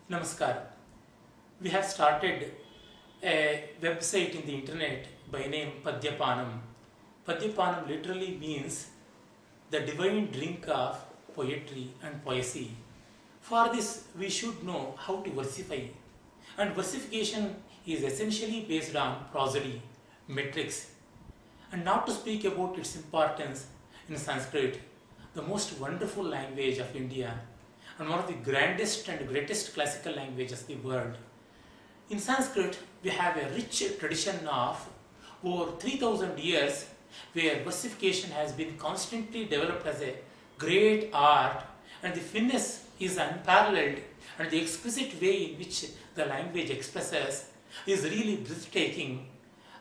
Namaskar. We have started a website in the internet by name Padyapaanam. Padyapaanam literally means the divine drink of poetry and poesy. For this, we should know how to versify. And versification is essentially based on prosody, metrics. And not to speak about its importance in Sanskrit, the most wonderful language of India and one of the grandest and greatest classical languages of the world. In Sanskrit, we have a rich tradition of over 3000 years where versification has been constantly developed as a great art, and the finesse is unparalleled, and the exquisite way in which the language expresses is really breathtaking.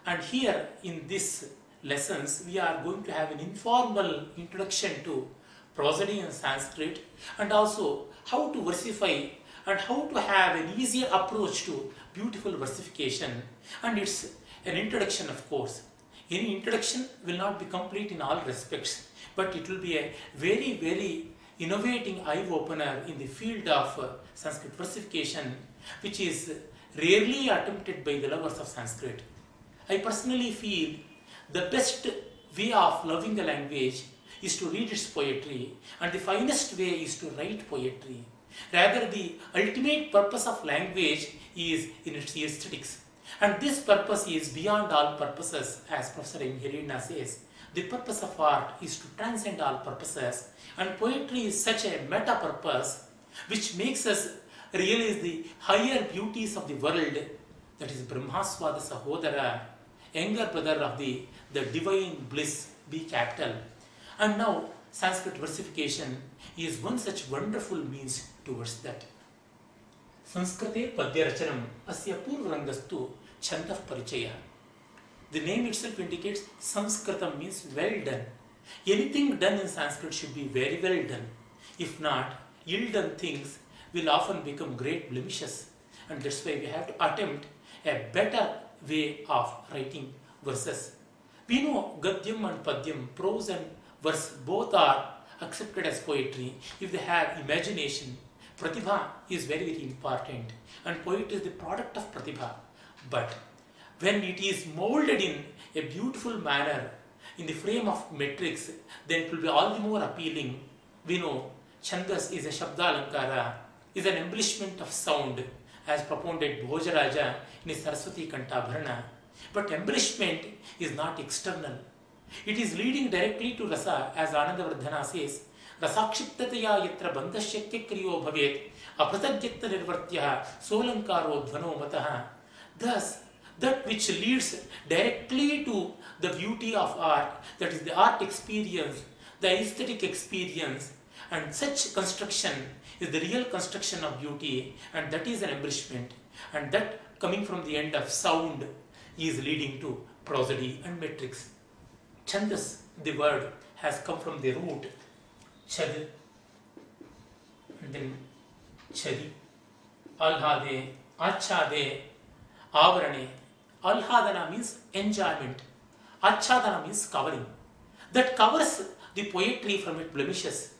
And here in this lessons, we are going to have an informal introduction to prosody in Sanskrit, and also how to versify and how to have an easier approach to beautiful versification. And it's an introduction, of course. Any introduction will not be complete in all respects, but it will be a very, very innovating eye-opener in the field of Sanskrit versification, which is rarely attempted by the lovers of Sanskrit. I personally feel the best way of loving a language is to read its poetry, and the finest way is to write poetry. Rather, the ultimate purpose of language is in its aesthetics. And this purpose is beyond all purposes, as Professor M. Hirina says. The purpose of art is to transcend all purposes, and poetry is such a meta-purpose which makes us realize the higher beauties of the world, that is Brahmaswada Sahodara, younger brother of the divine bliss, be capital. And now, Sanskrit versification is one such wonderful means towards that. SamskRta padyarachanam asya purvarangastu chandas parichaya. The name itself indicates SamskRta means well done. Anything done in Sanskrit should be very well done. If not, ill-done things will often become great blemishes. And that's why we have to attempt a better way of writing verses. We know Gadyam and Padyam, prose and verse, both are accepted as poetry if they have imagination. Pratibha is very, very important, and poetry is the product of Pratibha. But when it is molded in a beautiful manner in the frame of metrics, then it will be all the more appealing. We know chandas is a Shabdalankara, is an embellishment of sound, as propounded Bhojaraja in his Saraswati Kantabharana. But embellishment is not external. It is leading directly to rasa, as Anandavardhana says, rasakshiptataya yatra bandhashyakya kriyo bhavet apratajyatta nirvartya solankaro dhvano mataha. Thus, that which leads directly to the beauty of art, that is the art experience, the aesthetic experience, and such construction is the real construction of beauty, and that is an embellishment, and that coming from the end of sound is leading to prosody and metrics. Chandas, the word, has come from the root chad and then chadi, alhade, achade, avarane. Alhadana means enjoyment, achadana means covering. That covers the poetry from its blemishes.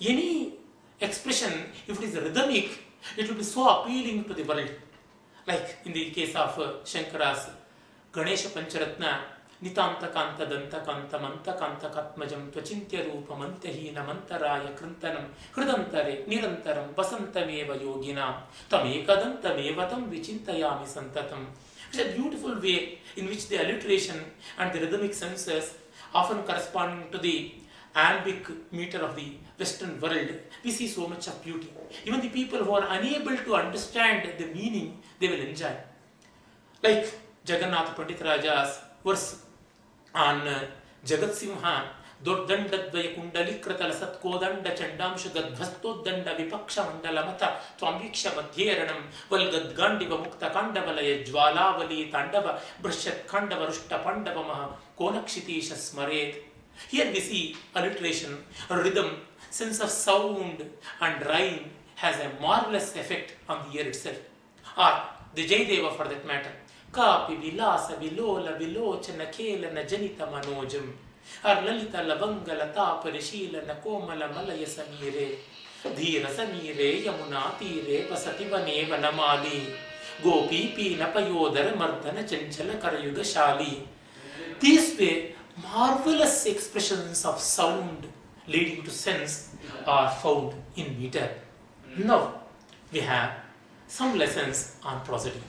Any expression, if it is rhythmic, it will be so appealing to the world. Like in the case of Shankara's Ganesha Pancharatna, Nitanta Kanta Danta Kanta Manta Kanta Katmajam Tvachintya Rupa Mantahina Mantaraya Krantanam Hrudantare Nirantaram Basantameva Yoginam Tamekadantamatam Vichintayami Santatam. It's a beautiful way in which the alliteration and the rhythmic senses, often corresponding to the iambic meter of the Western world, we see so much of beauty. Even the people who are unable to understand the meaning, they will enjoy. Like Jagannath Pandit Raja's verse on Jagat Simha, Dordandadvaya Kundalikrata Lasatkodanda Chandamsha Gadvastodanda Vipaksha Mandalamata Twamviksha Madhyeranam Valgadgandiva Mukta Kandavalaya Jwalavali Tandava Brashat Kandava Rushta Pandava Maha Konakshitisha Smaret. Here we see alliteration, rhythm, sense of sound and rhyme has a marvelous effect on the ear itself. Or the Jaydeva for that matter. Kapi Vilasa Vilola Vilochana Kelana Janita Manojam. Or Lalita Lavanga Lata Parishila Nakomala Malaya Samire. धीरसमीरे Yamuna तीरे वसति वने वनमाली गोपी पीनपयोदर मर्दन चंचल करयुगशाली. These were marvelous expressions of sound leading to sense are found in meter. Now we have some lessons on prosody.